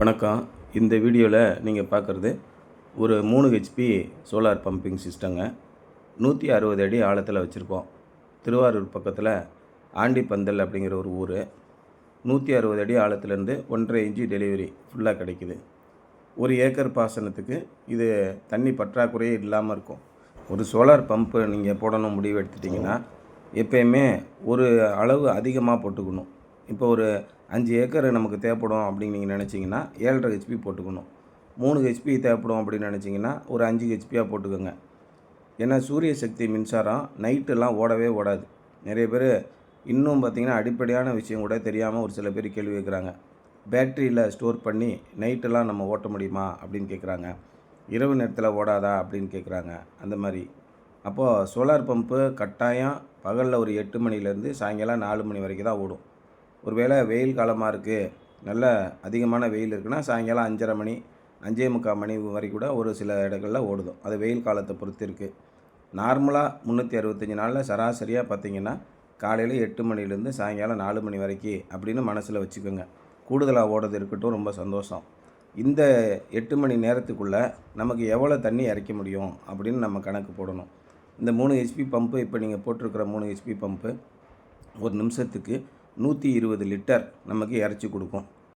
வணக்கம். இந்த வீடியோவில் நீங்கள் பார்க்குறது ஒரு 3 ஹெச்பி சோலார் பம்பிங் சிஸ்டங்க. 160 அடி ஆழத்தில் வச்சுருக்கோம். திருவாரூர் பக்கத்தில் ஆண்டிப்பந்தல் அப்படிங்கிற ஒரு ஊர். 160 அடி ஆழத்துலேருந்து 1.5 இன்ச்சு டெலிவரி ஃபுல்லாக கிடைக்குது. ஒரு ஏக்கர் பாசனத்துக்கு இது தண்ணி பற்றாக்குறையே இல்லாமல் இருக்கும். ஒரு சோலார் பம்பு நீங்கள் போடணும் முடிவு எடுத்துட்டிங்கன்னா எப்போயுமே ஒரு அளவு அதிகமாக போட்டுக்கணும். இப்போ ஒரு 5 ஏக்கர் நமக்கு தேவைப்படும் அப்படின்னு நீங்கள் நினச்சிங்கன்னா 7.5 ஹெச்பி போட்டுக்கணும். 3 ஹெச்பி தேவைப்படும் அப்படின்னு நினச்சிங்கன்னா ஒரு 5 ஹெச்பியாக போட்டுக்கோங்க. ஏன்னா சூரிய சக்தி மின்சாரம் நைட்டெல்லாம் ஓடவே ஓடாது. நிறைய பேர் இன்னும் பார்த்திங்கன்னா அடிப்படையான விஷயம் கூட தெரியாமல் ஒரு சில பேர் கேள்வி கேட்குறாங்க. பேட்டரியில் ஸ்டோர் பண்ணி நைட்டெல்லாம் நம்ம ஓட்ட முடியுமா அப்படின்னு கேட்குறாங்க. இரவு நேரத்தில் ஓடாதா அப்படின்னு கேட்குறாங்க. அந்த மாதிரி அப்போது சோலார் பம்பு கட்டாயம் பகலில் ஒரு 8 மணிலேருந்து சாயங்காலம் 4 மணி வரைக்கும் தான் ஓடும். ஒருவேளை வெயில் காலமாக இருக்குது, நல்ல அதிகமான வெயில் இருக்குன்னா சாயங்காலம் 5:30 மணி 5:45 மணி வரைக்கும் கூட ஒரு சில இடங்களில் ஓடுது. அது வெயில் காலத்தை பொறுத்து இருக்குது. நார்மலாக 365 நாளில் சராசரியாக பார்த்திங்கன்னா காலையில் 8 மணிலேருந்து சாயங்காலம் 4 மணி வரைக்கும் அப்படின்னு மனசில் வச்சுக்கோங்க. கூடுதலாக ஓடுறது இருக்கட்டும், ரொம்ப சந்தோஷம். இந்த 8 மணி நேரத்துக்குள்ளே நமக்கு எவ்வளோ தண்ணி இறைக்க முடியும் அப்படின்னு நம்ம கணக்கு போடணும். இந்த 3 ஹெச்பி பம்பு, இப்போ நீங்கள் போட்டிருக்கிற 3 ஹெச்பி பம்பு ஒரு நிமிஷத்துக்கு 120 லிட்டர் நமக்கு இறைச்சி கொடுக்கும்.